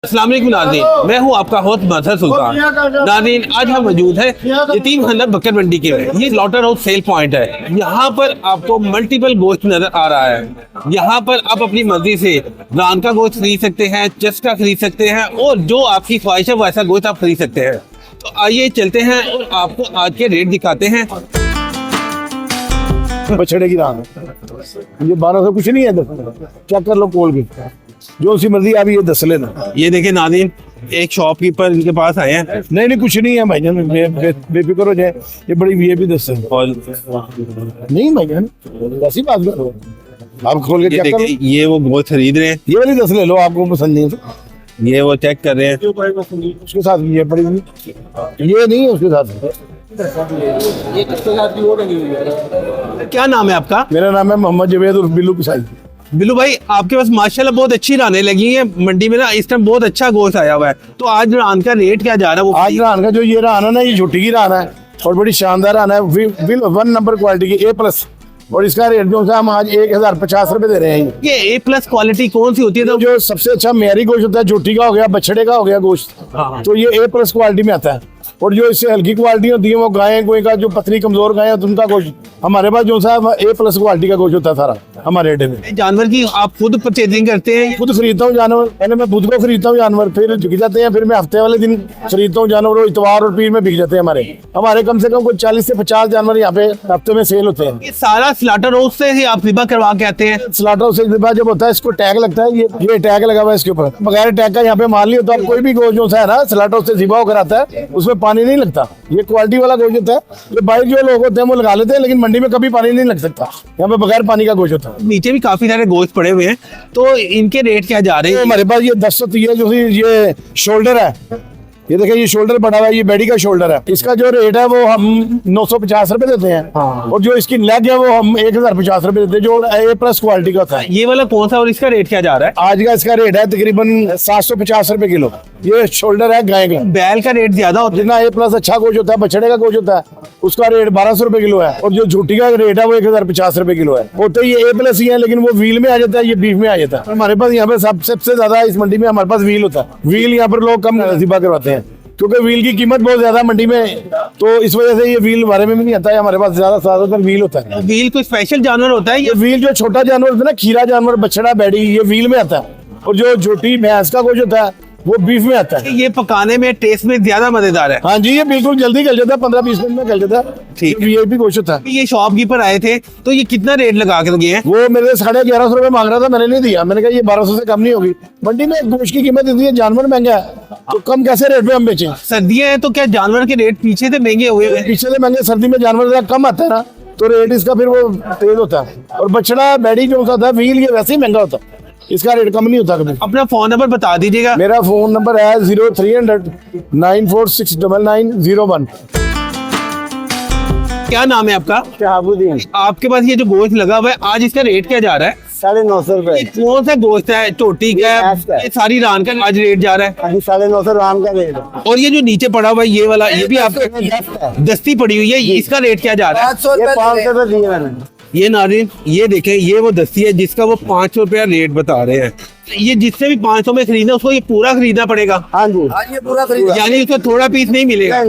अस्सलाम वालेकुम नाज़रीन, मैं हूं आपका होस्ट मजहर सुल्तान। नाज़रीन, आज हम मौजूद है यतीम खंडर बकर मंडी के में। ये स्लॉटर हाउस सेल पॉइंट है। यहाँ पर आपको मल्टीपल गोश्त नजर आ रहा है। यहाँ पर आप अपनी मर्जी से रान का गोश्त खरीद सकते हैं, चस्ट का खरीद सकते हैं और जो आपकी ख्वाहिश है वैसा गोश्त आप खरीद सकते हैं। तो आइए चलते हैं और आपको आज के रेट दिखाते हैं। बछड़े की रान ये 1200 कुछ नहीं है, चेक कर लो खोल के, जो सी मर्जी आप ये दस लेना। ये देखे नाज़रीन, एक शॉपकीपर इनके पास आए हैं। नहीं कुछ नहीं है भाईजान, बेफिक्र हो जाए, ये बड़ी वीआईपी दस है। और नहीं भाईजान ऐसी बात करो, आप खोल के ये चेक कर लो। देखे, ये वो गोश्त खरीद रहे हैं, ये वाली दस ले लो, आपको पसंद नहीं है तो। ये वो चेक कर रहे हैं। उसके साथ ये बड़ी ये नहीं है, उसके साथ क्या नाम है आपका? मेरा नाम है मोहम्मद जवेद उर्फ बिल्लू पिसाई। बिल्लू भाई, आपके पास माशाल्लाह बहुत अच्छी रानें लगी हैं मंडी में ना। इस टाइम बहुत अच्छा गोश्त आया हुआ है। तो आज रान का रेट क्या जा रहा है वो? आज रान का जो ये रान है ना, ये छोटी की रान है और बड़ी शानदार रान है, 1 नंबर क्वालिटी की A+। और इसका रेट जो है हम आज 1050 रुपए दे रहे हैं। ये A+ क्वालिटी कौन सी होती है? तो जो सबसे अच्छा मेरी गोश्त होता है, झोटी का हो गया, बछड़े का हो गया गोश्त, तो ये A+ क्वालिटी में आता है। और जो इससे हल्की क्वालिटी होती है वो गाय कोई का जो पतली कमजोर गाय है उनका गोश्त, हमारे पास जो सा A+ क्वालिटी का गोश्त होता है सारा हमारे अड्डे में। जानवर की आप खुद परचेजिंग करते हैं? खुद खरीदता हूँ जानवर, पहले मैं बुध को खरीदता हूँ जानवर, फिर बिक जाते हैं, फिर मैं हफ्ते वाले दिन खरीदता हूँ जानवर, और इतवार और पीर में बिक जाते हैं। हमारे कम से कम कोई 40 से 50 जानवर यहाँ पे हफ्ते में सेल होते हैं। ये सारा स्लॉटर हाउस से ही आप रिबा करवा के आते हैं? स्लॉटर हाउस से रिबा जब होता है, इसको टैग लगता है, ये टैग लगा हुआ है इसके ऊपर, बगैर टैग का यहाँ पे माल नहीं होता। कोई भी गोश्त जो है ना स्लॉटर हाउस से रिबा होकर आता है, उसमें पानी नहीं लगता। ये क्वालिटी वाला गोश्त होता है, जो बाहर जो लोग होते हैं वो लगा लेते हैं, लेकिन मंडी में कभी पानी नहीं लग सकता। यहाँ पे बगैर पानी का गोश्त होता है। नीचे भी काफी सारे गोश्त पड़े हुए हैं, तो इनके रेट क्या जा रहे हैं? हमारे पास ये 1030 जो ये शोल्डर है, ये देखिए ये शोल्डर बना हुआ है, ये बेडी का शोल्डर है। इसका जो रेट है वो हम 950 रुपए देते हैं। और जो इसकी लेग है वो हम 1050 रुपए देते हैं, जो A+ क्वालिटी का होता है। ये वाला कौन सा और इसका रेट क्या जा रहा है? आज का इसका रेट है तकरीबन 750 रुपए किलो। ये शोल्डर है गाय का। बैल का रेट ज्यादा होता है? जितना A+ अच्छा गोश्त होता है, बछड़े का गोश्त होता है, उसका रेट 1200 रुपए किलो है। और जो झूठी का रेट है वो 1050 रुपए किलो है। होते ये A+ ही है, लेकिन वो व्हील में आ जाता है, ये बीफ में आ जाता है। हमारे पास यहाँ पे सबसे ज्यादा इस मंडी में हमारे पास व्हील होता है। व्हील यहाँ पर लोग कम नसीबा करवाते हैं, क्योंकि व्हील की कीमत बहुत ज्यादा मंडी में, तो इस वजह से ये व्हील हमारे में भी नहीं आता है। हमारे पास ज्यादातर व्हील होता है। व्हील कोई स्पेशल जानवर होता है? ये व्हील जो छोटा जानवर होता है ना, खीरा जानवर, बछड़ा, बैडी, ये व्हील में आता है। और जो छोटी भैंस का गोश्त होता है वो बीफ में आता है। ये पकाने में, टेस्ट में ज्यादा मजेदार है। हाँ जी, ये बिल्कुल जल्दी गल जाता है, 15-20 मिनट में गल जाता है। ठीक। VIP गोश्त होता है। ये शॉपकीपर आए थे, तो ये कितना रेट लगा के गए हैं? वो मेरे 1150 रुपए मांग रहा था, मैंने नहीं दिया। मैंने कहा ये 1200 से कम नहीं होगी। मंडी में गोश्त की कीमत इतनी है, जानवर महंगा है, तो कम कैसे रेट पे हम बेचें? सर्दियां हैं तो क्या जानवर के रेट पीछे से महंगे हुए हैं? पीछे से महंगे, सर्दी में जानवर जरा कम आता है ना, तो रेट इसका फिर वो तेज होता है। और बछड़ा, बैडी जो होता है, व्हील, ये वैसे ही महंगा होता है, इसका रेट कम नहीं होता कभी। अपना फोन नंबर बता दीजिएगा। मेरा फोन नंबर है 0300 9469901। क्या नाम है आपका? शहाबुद्दीन। आपके पास ये जो गोश्त लगा हुआ है, आज इसका रेट क्या जा रहा है? 950 रुपए। ये कौन सा गोश्त है? टोटी का है? ये सारी रान का आज रेट जा रहा है। 950 राम का रेट। और ये जो नीचे पड़ा हुआ है ये वाला, ये भी आपका दस्ती पड़ी हुई है, इसका रेट क्या जा रहा है? 500 रुपए दिए मैंने। ये नाज़रीन, ये देखें, ये वो दस्ती है जिसका वो 500 रुपया रेट बता रहे हैं। ये जिससे भी 500 में खरीदना, उसको ये पूरा खरीदना पड़ेगा। हाँ जी, ये पूरा खरीदा, यानी उसको थोड़ा पीस नहीं मिलेगा।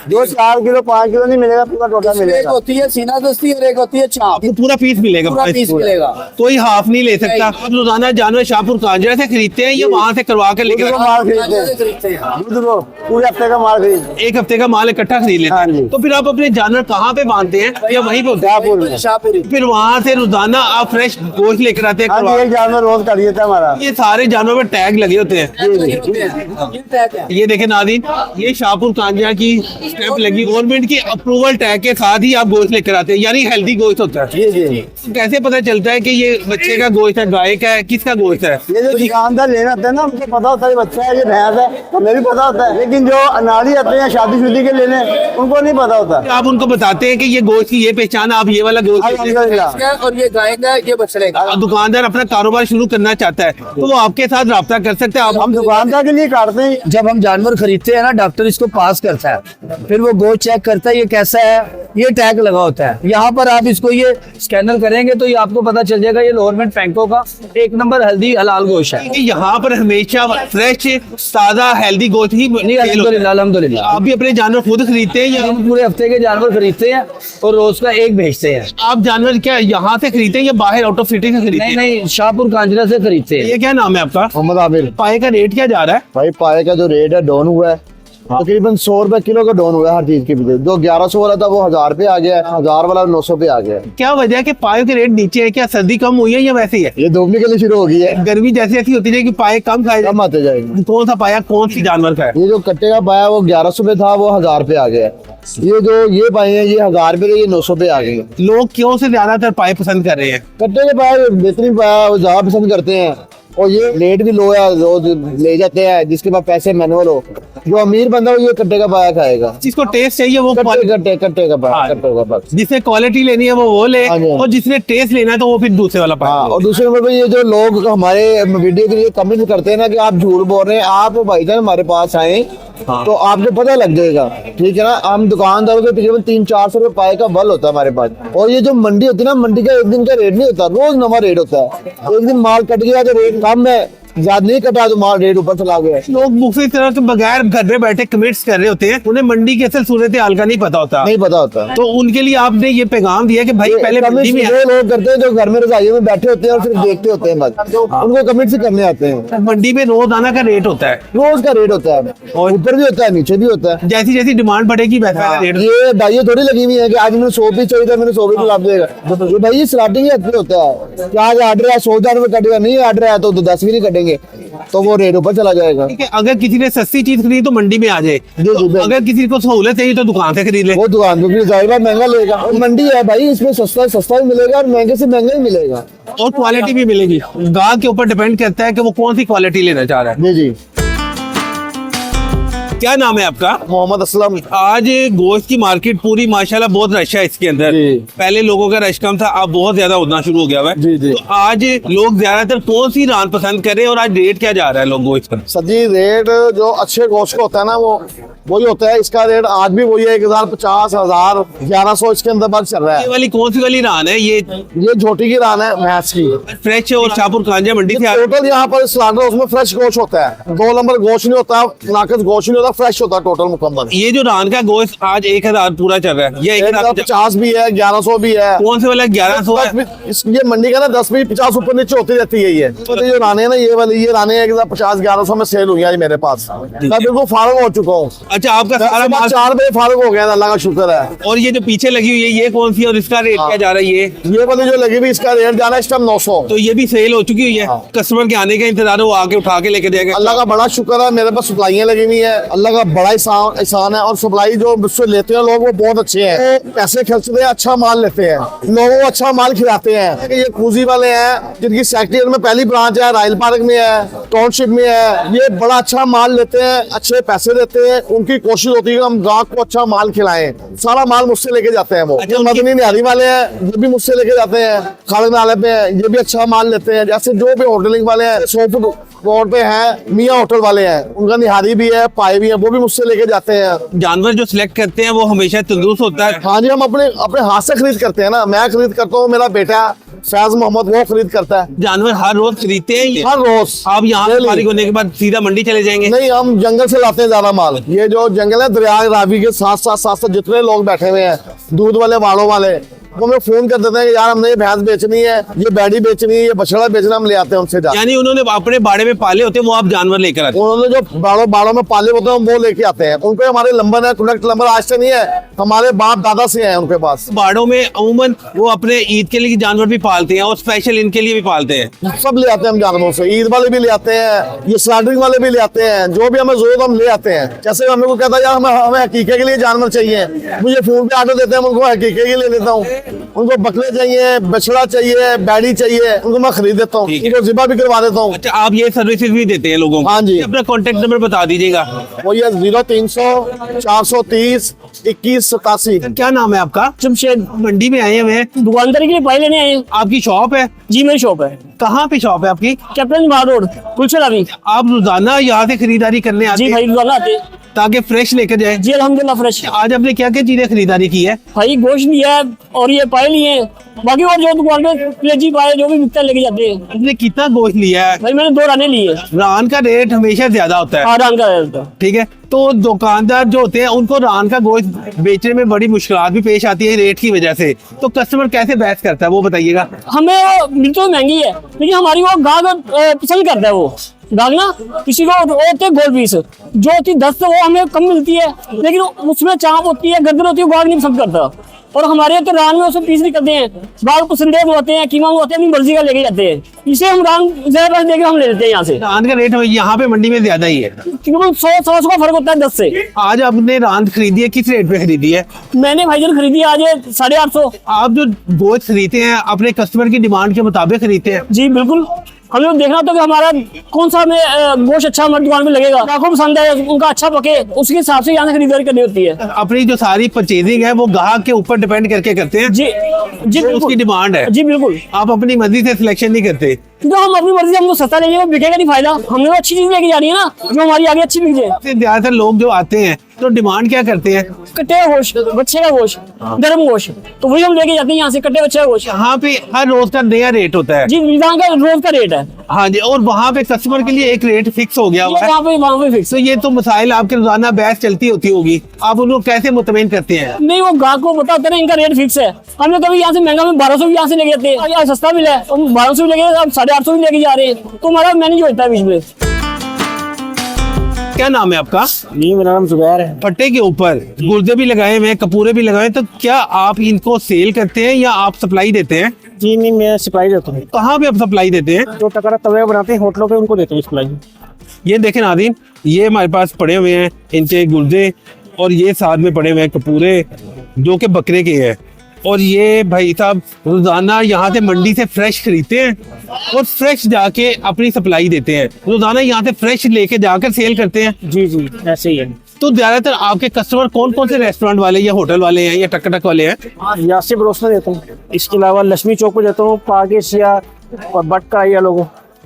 जो 4 किलो 5 किलो नहीं मिलेगा, पूरा टोटल मिलेगा। एक होती है सीना दस्ती और एक होती है चाप। आपको पूरा पीस मिलेगा। पूरा पीस मिलेगा, कोई हाफ नहीं ले सकता। आप रोजाना जानवर शाहपुर कांजरा से खरीदते हैं या वहाँ से करवा के लेकर? माल खरीदते हैं, दूध को पूरे हफ्ते का माल खरीदते एक हफ्ते का माल इकट्ठा खरीद लेते हाँ हैं। जी। तो फिर आप अपने जानवर कहाँ पे बांधते हैं या वहीं पे होते हैं? शाहपुर में। शाहपुरी। फिर वहाँ से रोजाना आप फ्रेश गोश्त लेकर आते हैं हाँ जी, करवा? एक जानवर रोज कर देता है हमारा। ये सारे जानवर पर टैग लगे होते हैं। ये टैग है। ये देखे नाज़रीन, ये शाहपुर कांजरा की स्टैंप लगी, गवर्नमेंट की अप्रूवल टैग के साथ ही आप गोश्त लेकर आते हैं, यानी हेल्दी गोश्त होता है। जी जी। कैसे पता चलता है कि ये बच्चे का गोश्त है, गाय का है, किसका गोश्त है? ये जो दुकानदार लेना आते हैं ना, उनको पता होता है ये बच्चा है, ये भैंस है, हमें भी पता होता है। लेकिन जो अनाड़ी आते हैं शादी के लेने, उनको नहीं पता होता। आप उनको बताते हैं कि ये गोश्त की ये पहचान, आप ये वाला गोश्त लेते हैं। इसका और ये गाय का, ये बछड़े का। अब दुकानदार अपना कारोबार शुरू करना चाहता है तो वो आपके साथ राब्ता कर सकते हैं। हम दुकानदार के लिए काटते हैं। जब हम जानवर खरीदते हैं ना, डॉक्टर इसको पास करता है फिर वो गोश्त चेक करता है ये कैसा है, ये टैग लगा होता है। यहाँ पर आप इसको ये स्कैनर करेंगे तो ये आपको पता चल जाएगा ये लोअरमेंट फैंको का 1 नंबर हल्दी हलाल गोश्त है। कि यहाँ पर हमेशा फ्रेश ताजा हेल्दी गोश्त ही नहीं, sale होता है। अल्हम्दुलिल्लाह। आप भी अपने जानवर खुद खरीदते हैं या हम पूरे हफ्ते के जानवर खरीदते हैं और रोज का एक भेजते हैं। आप जानवर क्या यहाँ से खरीदते हैं या बाहर आउट ऑफ सिटी से खरीदते नहीं हैं? नहीं, शाहपुर कांजरा से खरीदते हैं। ये क्या नाम है आपका? मोहम्मद आबिर। पाए का रेट क्या जा रहा है? भाई पाए का जो रेट है डाउन हुआ है, तकरीबन 100 रुपए किलो का डाउन हुआ है हर चीज की। जो 1100 वाला था वो 1000 पे आ गया है, 1000 वाला 900 पे आ गया है। क्या वजह है कि पाए के रेट नीचे है? क्या सर्दी कम हुई है या वैसे ही है? ये डूबने के लिए शुरू हो गई है, गर्मी जैसी ऐसी होती है कि पाए कम खाए कम आते जाएंगे। कौन सा पाया कौन सी जानवर का है? ये जो कट्टे का पाया वो 1100 पे था, वो 1000 पे आ गया है। ये जो ये पाए हैं ये 1000 पे थे, ये 900 पे आ गए। लोग क्यों से ज्यादातर पाए पसंद कर रहे हैं? कट्टे के पाया बेहतरीन पाया वो ज्यादा पसंद करते हैं, और ये रेट भी लो है, रोज ले जाते हैं। जिसके पास पैसे मैनुअल हो, जो अमीर बंदा हो ये कट्टे का पाया खाएगा। जिसको टेस्ट चाहिए वो कट्टे का पाया, हाँ। कट्टे का पाया। जिसे क्वालिटी लेनी है वो ले, हाँ जी। और जिसने टेस्ट लेना है तो वो फिर दूसरे वाला पाए। हाँ, और दूसरे नंबर पे ये जो लोग हमारे वीडियो के लिए कमेंट करते हैं ना कि आप झूठ बोल रहे हैं, आप भाईजान हमारे पास आए तो आपको पता लग जाएगा, ठीक है ना। हम दुकानदारों के तकरीबन 300-400 रुपए पाए का बल होता है हमारे पास। और ये जो मंडी होती है ना, मंडी का एक दिन का रेट नहीं होता, रोज नवा रेट होता है। एक दिन माल कट गया तो रेट कम है, ज्यादा नहीं कटा तो माल रेट ऊपर चला गया। लोग मुख्तलिफ तरह के बगैर घर में बैठे कमेंट्स कर रहे होते हैं, उन्हें मंडी की असल सूरत हाल का नहीं पता होता। नहीं पता होता। तो उनके लिए आपने ये पैगाम दिया कि भाई पहले मंडी में वो लोग करते हैं जो घर में रजाइयों में बैठे होते हैं और सिर्फ देखते होते हैं बस, उनको कमेंट से करने आते हैं। मंडी में रोजाना का रेट होता है, रोज का रेट होता है, और ऊपर भी होता है नीचे भी होता है। जैसी जैसी डिमांड बढ़ेगी वैसा रेट। ये डाइये थोड़ी लगी हुई है कि आज मैंने 100 पीस चाहिए था, मैंने 100 पीस ला देगा। ये भाई ये स्टार्टिंग ही अच्छी होता है कि आज ऑर्डर है 100,000 रुपए कटेगा, नहीं ऑर्डर है तो 10 भी नहीं कटेंगे, तो वो रेट ऊपर चला जाएगा। ठीक है, अगर किसी ने सस्ती चीज खरीदी तो मंडी में आ जाए, अगर किसी को सहूलत चाहिए तो दुकान से खरीद ले। वो दुकान पे जाहिर बात महंगा लेगा, और मंडी है भाई, इसमें सस्ता भी मिलेगा और महंगे से महंगा ही मिलेगा, और क्वालिटी भी मिलेगी। गाहक के ऊपर डिपेंड करता है कि वो कौन सी क्वालिटी लेना चाह रहा है। जी जी। क्या नाम है आपका? मोहम्मद असलम। आज गोश्त की मार्केट पूरी माशाल्लाह बहुत रश है इसके अंदर। जी। पहले लोगों का रश कम था, अब बहुत ज्यादा होना शुरू हो गया हुआ है। जी, जी। तो आज लोग ज्यादातर कौन सी रान पसंद कर रहे हैं और आज रेट क्या जा रहा है लोग गोश्त का? सदी रेट जो अच्छे गोश्त का होता है ना वो वही होता है। इसका रेट आज भी वही है, 1050, 1000, 1100 इसके अंदर बात चल रहा ये है। वाली कौन सी वाली रान है? ये ये झोटी की रान है भैंस की। फ्रेश और शाहपुर कांजा मंडी से टोटल यहाँ पर स्लाटर उसमें फ्रेश गोश्त होता है, 2 नंबर गोश्त नहीं होता, नाकस गोश्त नहीं होता, फ्रेश होता है टोटल मुकम्मल। ये जो रान का गोश्त आज 1000 पूरा चल रहा है, ये 1050 भी है, 1100 भी है। कौन से वाला 1100 है? ये मंडी का ना 10 भी 50 ऊपर नीचे होती रहती है। ये तो जो राने ना ये वाली ये राने 1050-1100 में सेल हुई है मेरे पास। मैं बिल्कुल फारूक हो चुका हूँ। अच्छा, आपका सारा माल 4 बजे फारूक हो गया, अल्लाह का शुक्र है। और ये जो पीछे लगी हुई है ये कौन सी है और इसका रेट क्या जा रहा है? ये वाली जो लगी हुई इसका रेट जाना है इस टाइम 900। तो ये भी सेल हो चुकी हुई है, कस्टमर के आने का इंतजार है, वो आके उठा के लेके जाएगा। अल्लाह का बड़ा शुक्र है, मेरे पास सप्लाइयाँ लगी हुई है, अल्लाह का बड़ा एहसान है। और सप्लाई जो मुझसे लेते हैं लोग वो बहुत अच्छे हैं, वो पैसे खर्चते हैं, अच्छा माल लेते हैं, लोगों को अच्छा माल खिलाते हैं। ये कूजी वाले हैं जिनकी सेक्टर में पहली ब्रांच है, रायल पार्क में है, टाउनशिप में है। ये बड़ा अच्छा माल लेते हैं, अच्छे पैसे देते हैं। उनकी कोशिश होती है कि हम ग्राहक को अच्छा माल खिलाएं, सारा माल मुझसे लेके जाते हैं वो। अच्छा, जो मदनी निहारी वाले हैं ये भी मुझसे लेके जाते हैं, खालिद नाले पे ये भी अच्छा माल लेते हैं। जैसे जो भी होटलिंग वाले हैं, सोफुट रोड पे है मियाँ होटल वाले हैं, उनका निहारी भी है, पाए भी है, वो भी मुझसे लेके जाते हैं। जानवर जो सिलेक्ट करते हैं वो हमेशा तंदुरुस्त होता है। हाँ जी, हम अपने अपने हाथ से खरीद करते हैं ना, मैं खरीद करता हूँ, मेरा बेटा फैज मोहम्मद वो खरीद करता है। जानवर हर रोज खरीदते हैं ये? हर रोज। आप यहाँ से फारिग होने के बाद सीधा मंडी चले जाएंगे? नहीं, हम जंगल से लाते हैं ज्यादा माल। ये जो जंगल है दरिया रावी के साथ जितने लोग बैठे हुए हैं, दूध वाले वालों वाले, वो हमें फोन कर देते हैं कि यार हमने ये भैंस बेचनी है, ये बैडी बेचनी है, ये बछड़ा बेचना, हम ले आते हैं उनसे। यानी उन्होंने अपने बाड़े में पाले होते हैं, वो आप जानवर लेकर आते हैं? उन्होंने जो बाड़ों में पाले होते हैं वो लेके आते हैं। उनके हमारे नंबर है, कनेक्ट नंबर आज से नहीं है, हमारे बाप दादा से है उनके पास। बाड़ों में अमूमन वो अपने ईद के लिए जानवर भी पालते हैं और स्पेशल इनके लिए भी पालते हैं। सब ले आते हैं हम जानवरों से, ईद वाले भी ले आते हैं, ये स्लाटरिंग वाले भी ले आते हैं, जो भी हमें जरूरत हम ले आते हैं। जैसे हमें को कहता है यार हमें हकीके के लिए जानवर चाहिए, मुझे फोन पे ऑर्डर देते हैं, उनको हकीके के लिए देता हूँ। उनको बकरे चाहिए, बछड़ा चाहिए, बैडी चाहिए, उनको मैं खरीद देता हूँ, उनको जिबा भी करवा देता हूँ। अच्छा, आप ये सर्विसेज भी देते हैं लोगों को? हाँ जी। अपना कॉन्टेक्ट नंबर बता दीजिएगा। वो ये 0300 430 2187। क्या नाम है आपका? जमशेद। मंडी में आए हुए हैं, दुकानदारी के लिए पाए लेने आए हैं। आपकी शॉप है? जी मेरी शॉप है, कहाँ पे शॉप है आपकी? कैप्टन बार रोड, कुलचल अभी। आप रोजाना यहाँ से खरीदारी करने आते जी हैं? भाई रोजाना आते हैं। ताकि फ्रेश लेकर जाए। जी अल्हम्दुलिल्लाह फ्रेश। आज आपने क्या क्या चीजें खरीदारी की है? भाई गोश्त लिया है और ये पाए लिए हैं, बाकी और जो दुकान में कलेजी पाए जो भी बिकता है लेके जाते हैं। आपने कितना गोश्त लिया है? भाई मैंने 2 राने लिए। रान का रेट हमेशा ज्यादा होता है, आराम का रहता। ठीक है। तो दुकानदार जो होते हैं उनको रान का गोश्त बेचने में बड़ी मुश्किलात भी पेश आती है रेट की वजह से, तो कस्टमर कैसे बहस करता है वो बताइएगा। हमें वो मिलती तो महंगी है, लेकिन हमारी वो गाहक पसंद करता है। वो गाहक ना किसी को वो होते हैं गोल्ड पीस जो होती 10 तो वो हमें कम मिलती है, लेकिन उसमें चाप होती है, गर्दन होती है, वो गाहक नहीं पसंद करता। और हमारे तो रान में उसमें पीस निकलते हैं, गाहक पसंदीदा होते हैं, कीमा होते हैं, अपनी मर्जी का लेके जाते हैं। इसे हम रान ज्यादा पैसे देकर हम ले लेते हैं यहाँ से। रान का रेट यहाँ पे मंडी में ज्यादा ही है, तकरीबन 100 का फर्क होता है 10 से। आज आपने रान खरीदी है, किस रेट पे खरीदी है? मैंने भाईजान खरीदी आज 850। आप जो गोश्त खरीदते हैं अपने कस्टमर की डिमांड के मुताबिक खरीदते हैं? जी बिल्कुल, हमें तो देखना होता है कि हमारा कौन सा हमें गोश्त अच्छा हमारी दुकान पे लगेगा, ग्राहकों को पसंद है, उनका अच्छा पके, उसके हिसाब से यहाँ से खरीदारी करनी होती है। अपनी जो सारी परचेजिंग है वो ग्राहक के ऊपर डिपेंड करके करते हैं, जी जी उसकी बिल्कुल, डिमांड है। जी बिल्कुल। आप अपनी मर्जी से सिलेक्शन नहीं करते। तो हम अपनी मर्जी से हमको सस्ता लेंगे, वो बिकेगा नहीं फायदा। हमने वो अच्छी चीज लेके जानी है ना, जो हमारी आगे अच्छी बिक जाए। ज्यादातर लोग जो आते हैं तो डिमांड क्या करते हैं? कट्टे का गोश्त, बच्चे का गोश्त, गर्म गोश्त, तो वही हम लेके जाते हैं यहाँ से, कट्टे बच्चे का गोश्त। यहाँ पे हर रोज का नया रेट होता है। जी यहाँ का रोज का रेट है। हाँ जी, और वहाँ पे कस्टमर के लिए एक रेट फिक्स हो गया हुआ है। वहाँ पे फिक्स। तो ये तो मसाइल आपके रोजाना बहस चलती होती होगी, आप उनको कैसे मुतमईन करते हैं? नहीं, वो ग्राहक को पता होता है ना इनका रेट फिक्स है। हमने कभी यहाँ से महंगा में 1200 भी यहाँ से लेके जाते हैं, यहाँ सस्ता मिला है, हम 1200 भी लेके, अब 850 भी लेके जा रहे हैं, तो हमारा मैनेज होता है बीच में। क्या नाम है आपका? नहीं, मेरा नाम जुबैर है। पट्टे के ऊपर गुर्दे भी लगाए हुए हैं, कपूरे भी लगाए हैं, तो क्या आप इनको सेल करते हैं या आप सप्लाई देते हैं? जी नहीं, मैं सप्लाई देता हूँ। कहाँ पे आप सप्लाई देते हैं? जो टकरा तवे बनाते हैं होटलों पे, उनको देते हैं सप्लाई। ये देखें नाज़रीन, ये हमारे पास पड़े हुए हैं इनके गुर्दे, और ये साथ में पड़े हुए हैं कपूरे जो कि बकरे के हैं। और ये भाई साहब रोजाना यहाँ से मंडी से फ्रेश खरीदते हैं और फ्रेश जाके अपनी सप्लाई देते हैं। रोजाना यहाँ से फ्रेश लेके जाकर सेल करते हैं। जी जी, ऐसे ही है। तो ज्यादातर आपके कस्टमर कौन कौन से रेस्टोरेंट वाले या होटल वाले हैं या टक वाले हैं? यासिर बरोसना देता हूँ, इसके अलावा लक्ष्मी चौक पे देता हूँ, पाकिस या और बटका या लोगों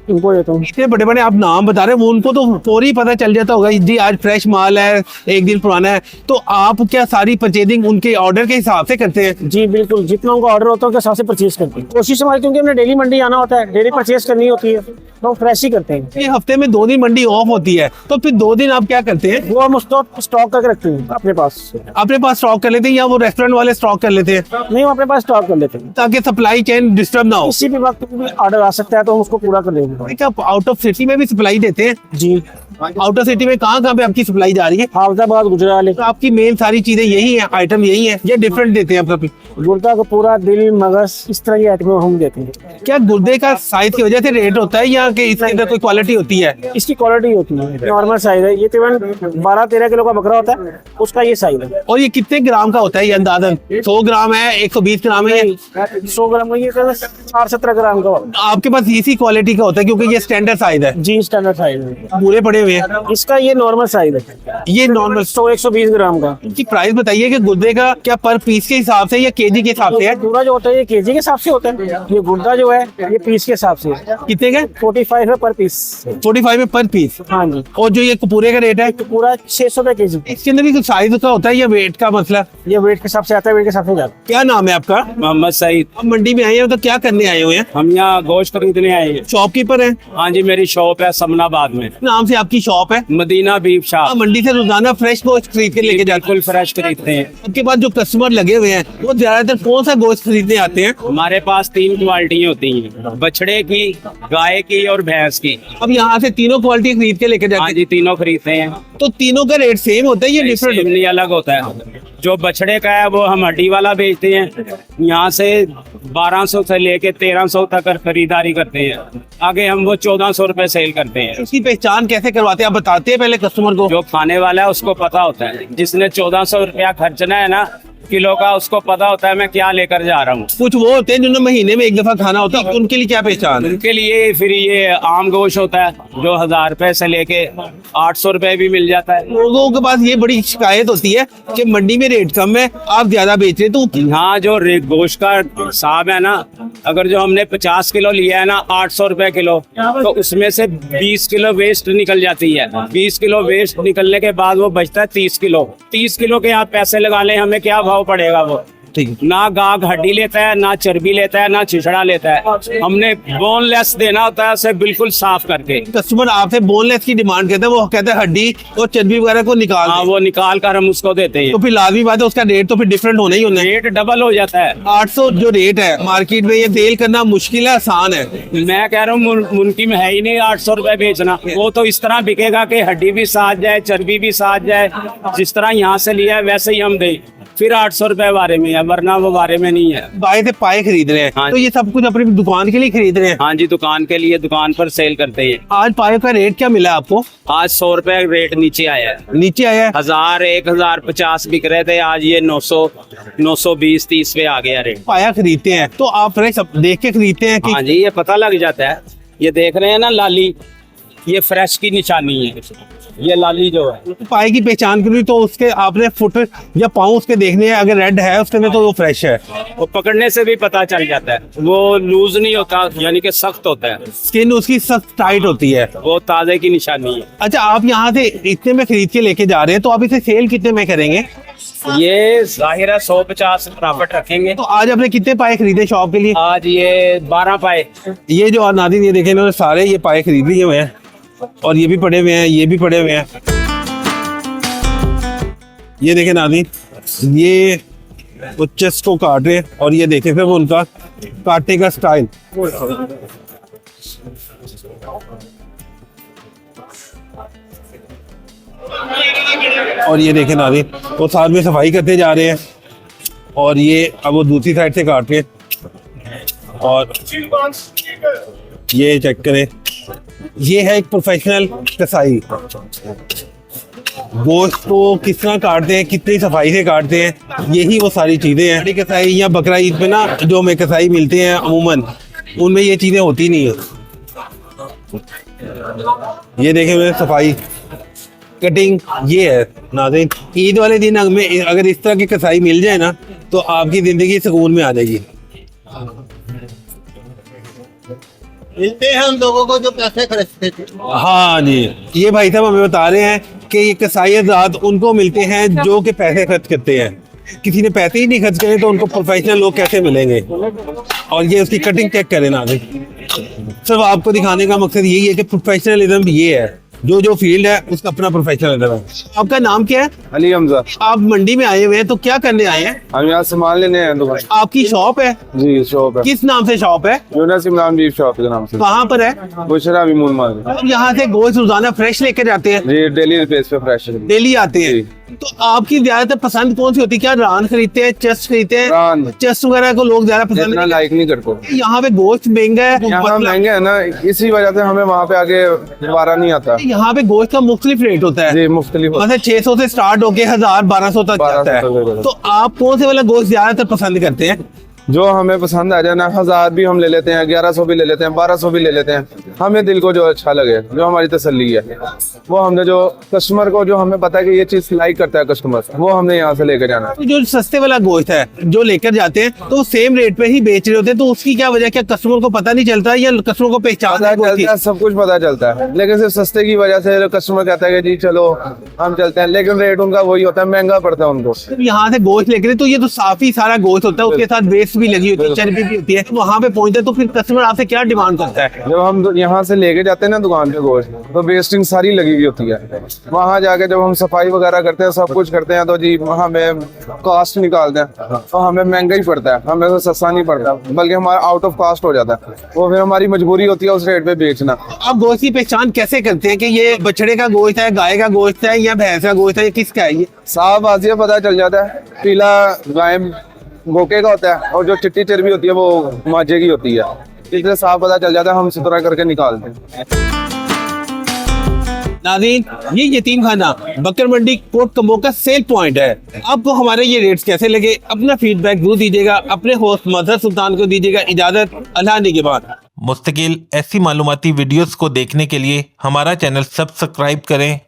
इनको देता हूँ। इतने बड़े बड़े आप नाम बता रहे हैं, वो उनको तो फौरी पता चल जाता होगा जी आज फ्रेश माल है, एक दिन पुराना है। तो आप क्या सारी परचेजिंग उनके ऑर्डर के हिसाब से करते हैं? जी बिल्कुल, जितना उनका ऑर्डर होता है उनके हिसाब से परचेज करते हैं। कोशिश हमारी, क्योंकि हमने डेली मंडी आना होता है, डेली परचेज करनी होती है, तो फ्रेश ही करते हैं। ये हफ्ते में 2 दिन मंडी ऑफ होती है, तो फिर 2 दिन आप क्या करते हैं? वो हम स्टॉक करके रखते हैं अपने पास। अपने पास स्टॉक कर लेते हैं या वो रेस्टोरेंट वाले स्टॉक कर लेते हैं? नहीं, हम अपने पास स्टॉक कर लेते हैं, ताकि सप्लाई चेन डिस्टर्ब ना हो। किसी भी वक्त ऑर्डर आ सकता है तो हम उसको पूरा कर देंगे। क्या आउट ऑफ सिटी में भी सप्लाई देते हैं? जी, आउट ऑफ सिटी में कहाँ पे आपकी सप्लाई जा रही है? हाफिजाबाद, गुजरात। तो आपकी मेन सारी चीजें यही है, आइटम यही है या डिफरेंट देते हैं आप? गुर्दा का पूरा, दिल, मगज, इस तरह की आइटम हम देते हैं। क्या गुर्दे का साइज की वजह से रेट होता है या कि इसके अंदर कोई क्वालिटी होती है? इसकी क्वालिटी होती है, नॉर्मल साइज है। ये तकरीबन 12-13 किलो का बकरा होता है, उसका ये साइज है। और ये कितने ग्राम का होता है ये अंदाजन? 100 ग्राम है, 120 ग्राम है? 100 ग्राम का, ये 60-70 ग्राम का होता आपके पास इसी क्वालिटी का होता है क्योंकि ये स्टैंडर्ड साइज है? है। जी, स्टैंडर्ड साइज है। पूरे पड़े हुए हैं। इसका ये नॉर्मल साइज है, ये नॉर्मल 100-120 ग्राम का। की प्राइस बताइए कि गुर्दे का क्या पर पीस के हिसाब से या केजी के हिसाब से है? पूरा जो होता है ये केजी के हिसाब से होता है, ये गुर्दा जो है ये पीस के हिसाब से है। कितने का? 45 है पर पीस। 45 में पर पीस। हाँ जी। और जो ये कपूरे का रेट है? तो पूरा 600 रुपए केजी। इसके अंदर भी कुछ साइज का होता है या वेट का मसला? ये वेट के हिसाब से आता है, वेट के हिसाब से जाता क्या नाम है आपका? मोहम्मद सईद। आप मंडी में आए हैं तो क्या करने आए हुए हैं? हम यहाँ गोश्त खरीदने आए हैं। शॉपकीपर हैं? हाँ जी, मेरी शॉप है समनाबाद में, नाम से आपकी शॉप है? Medina beef shop. आप मंडी से रोजाना फ्रेश गोश्त खरीद के लेके जाते बिल्कुल फ्रेश खरीदते हैं। हैं। उसके बाद जो कस्टमर लगे हुए हैं वो ज्यादातर कौन सा गोश्त खरीदने आते हैं? हमारे पास 3 क्वालिटी होती हैं, बछड़े की, गाय की और भैंस की। अब यहाँ से तीनों क्वालिटी खरीद के लेके हाँ जाते हैं, जी, तीनों खरीदते हैं। तो तीनों का रेट सेम होता है या डिफरेंट? सेम नहीं, अलग होता है। जो बछड़े का है वो हम हड्डी वाला बेचते हैं, यहाँ से 1200 से लेके 1300 तक खरीदारी करते हैं। आगे हम वो 1400 रुपए सेल करते हैं। इसकी पहचान कैसे करवाते हैं आप बताते हैं पहले कस्टमर को? जो खाने वाला है उसको पता होता है, जिसने 1400 रुपया खर्चना है ना किलो का, उसको पता होता है मैं क्या लेकर जा रहा हूँ। कुछ वो होते हैं जिन्होंने महीने में एक दफा खाना होता है, उनके लिए क्या पहचान है? उनके लिए फिर ये आम गोश्त होता है जो 1000 रुपए से लेके 800 रुपए भी मिल जाता है। लोगों के पास ये बड़ी शिकायत होती है कि मंडी में रेट कम है, आप ज्यादा बेच रहे हैं, तो यहाँ जो गोश्त का हिसाब है ना, अगर जो हमने 50 किलो लिया है ना 800 रुपए किलो, तो उसमें से 20 किलो वेस्ट निकल जाती है। 20 किलो वेस्ट निकलने के बाद वो बचता है 30 किलो। 30 किलो के आप पैसे लगा लें, हमें क्या भाव पड़ेगा वो। ठीक। ना गाग हड्डी लेता है, ना चर्बी लेता है, ना छिछड़ा लेता है। हमने बोनलेस देना होता है उसे बिल्कुल साफ करके। कस्टमर आपसे बोनलेस की डिमांड करते हैं, वो कहते हैं हड्डी और चर्बी वगैरह को निकाल हाँ, दें। वो निकाल कर हम उसको देते हैं। तो फिर लाजमी बात है उसका रेट तो फिर डिफरेंट होना ही होना है। रेट डबल हो जाता है। 800 जो रेट है मार्केट में, ये सेल करना मुश्किल है आसान है? मैं कह रहा हूँ मुमकिन है ही नहीं 800 रुपए बेचना। वो तो इस तरह बिकेगा कि हड्डी भी साथ जाए, चर्बी भी साथ जाए। जिस तरह यहाँ से लिया है वैसे ही हम दें, फिर 800 रुपए बारे में है, वरना वो बारे में नहीं है। बाहर से पाए खरीद रहे हैं, हाँ। तो ये सब कुछ अपनी दुकान के लिए खरीद रहे हैं? हाँ जी, दुकान के लिए, दुकान पर सेल करते हैं। आज पाए का रेट क्या मिला आपको? आज 100 रुपए रेट नीचे आया है। नीचे आया है। 1000, 1050 बिक रहे थे, आज ये 900, 920, 30 पे आ गया रेट। पाया खरीदते हैं तो आप फ्रेश देख के खरीदते हैं कि हाँ जी, ये पता लग जाता है। ये देख रहे हैं ना लाली, ये फ्रेश की निशानी है। ये लाली जो है, पाए की पहचान करी तो उसके आपने फुट या पाँव उसके देखने हैं, अगर रेड है उसके में तो वो फ्रेश है। वो पकड़ने से भी पता चल जाता है। वो लूज नहीं होता, यानी कि सख्त होता है। स्किन उसकी सख्त टाइट होती है। वो ताजे की निशानी है। अच्छा, आप यहाँ से इतने में खरीद के लेके जा रहे हैं, तो आप इसे सेल कितने में करेंगे? ये जाहिर है 150 प्रॉफिट रखेंगे। तो आज आपने कितने पाए खरीदे शॉप के लिए? आज ये 12 पाए। ये जो नादिन ये देखे इन्होंने सारे ये पाए खरीद लिए हुए हैं, और ये भी पड़े हुए हैं, ये भी पड़े हुए हैं। ये देखे नादिन, ये वो चेस्ट को काट रहे हैं, और ये देखे फिर वो उनका काटने का स्टाइल। और ये देखे नादिन, वो साथ में सफाई करते जा रहे हैं, और ये अब वो दूसरी साइड से काट रहे हैं। और ये चेक करें, ये है एक प्रोफेशनल कसाई। गोश्त को किस तरह काटते हैं, कितनी सफाई से काटते हैं, यही वो सारी चीजें हैं। बड़ी कसाई या बकरा ईद पे ना जो हमें कसाई मिलते हैं अमूमन, उनमें ये चीजें होती नहीं है। ये देखें मेरे सफाई कटिंग ये है नाज़रीन। ईद वाले दिन हमें अगर इस तरह की कसाई मिल जाए ना, तो आपकी जिंदगी सुकून में आ जाएगी। मिलते हैं उन लोगों को जो पैसे खर्चते थे। हाँ जी, ये भाई साहब हमें बता रहे हैं कि ये कसाई आजाद उनको मिलते हैं जो कि पैसे खर्च करते हैं। किसी ने पैसे ही नहीं खर्च करे तो उनको प्रोफेशनल लोग कैसे मिलेंगे? और ये उसकी कटिंग चेक करें ना। सिर्फ आपको दिखाने का मकसद यही है कि प्रोफेशनलिज्म ये है, जो फील्ड है उसका अपना प्रोफेशनलिज्म है। आपका नाम क्या है? अली हमजा। आप मंडी में आए हुए हैं, तो क्या करने आए हैं? हम यहाँ सामान लेने हैं दुकान। आपकी शॉप है? जी शॉप है। किस नाम से शॉप है? यूनस इमरान बीफ शॉप के नाम से। कहाँ पर है? बुशरा विमून मार्केट। आप यहाँ से गोश्त रोजाना फ्रेश लेके जाते हैं? जी डेली बेस पे फ्रेश है। डेली आते हैं। तो आपकी ज्यादातर पसंद कौन सी होती है? क्या रान खरीदते हैं, चेस्ट खरीदते हैं? रान। चेस्ट वगैरह को लोग ज्यादा पसंद इतना नहीं लाइक नहीं करते। यहाँ पे गोश्त महंगा है, यहाँ पतला- महंगे है ना, इसी वजह से हमें वहाँ पे आगे दोबारा नहीं आता। यहाँ पे गोश्त का मुख्तलिफ रेट होता है। जी मुख्तलिफ। मतलब 600 से स्टार्ट होके 1000, 1200 तक 1200 जाता है। तक। तो आप कौन से वाला गोश्त ज्यादातर पसंद करते हैं? जो हमें पसंद आ जाए ना, 1000 भी हम ले लेते हैं, 1100 भी ले लेते हैं, 1200 भी ले लेते हैं। हमें दिल को जो अच्छा लगे, जो हमारी तसल्ली है, वो हमने जो कस्टमर को जो हमें पता है कि ये चीज लाइक करता है कस्टमर, वो हमने यहाँ से लेकर जाना है। तो जो सस्ते वाला गोश्त है जो लेकर जाते हैं, तो सेम रेट पे ही बेच रहे होते हैं, तो उसकी क्या वजह? क्या कस्टमर को पता नहीं चलता या कस्टमर को पहचान पता चलता है, सब कुछ पता चलता है, लेकिन सिर्फ सस्ते की वजह से कस्टमर कहता है कि जी चलो हम चलते हैं, लेकिन रेट उनका वही होता है, महंगा पड़ता है उनको। यहाँ से गोश्त लेकर, तो ये तो काफी सारा गोश्त होता है, उसके साथ वेस्ट भी लगी होती है, चर्बी भी होती है। वहाँ पे पहुंचते हैं तो फिर कस्टमर आपसे क्या डिमांड करता है? जब हम यहाँ से लेके जाते हैं ना दुकान पे गोश्त, तो वेस्टिंग सारी लगी हुई होती है। वहाँ जाके जब हम सफाई वगैरह करते हैं, सब कुछ करते हैं, तो जी हमें कॉस्ट निकालते हैं, तो हमें महंगा ही पड़ता है, हमें तो सस्ता नहीं पड़ता, बल्कि हमारा आउट ऑफ कॉस्ट हो जाता है। वो फिर हमारी मजबूरी होती है उस रेट पे बेचना। आप गोश्त की पहचान कैसे करते हैं कि ये बछड़े का गोश्त है, गाय का गोश्त है, या भैंस का गोश्त है, या किसका है ये? साफ बाजिया पता चल जाता है। पीला गाय भोके का होता है, और जो चिट्टी चर्बी होती है वो माजे की होती है। इसलिए साफ पता चल जाता है, हम सुथरा करके निकालते हैं। नाज़रीन, ये यतीम खाना बकर मंडी कोट कम्बो का सेल पॉइंट है। आपको हमारे ये रेट्स कैसे लगे? अपना फीडबैक जरूर दीजिएगा, अपने होस्ट मजहर सुल्तान को दीजिएगा इजाजत। अल्लाह निगहबान। मुस्तकिल ऐसी मालूमाती वीडियोस को देखने के लिए हमारा चैनल सब्सक्राइब करें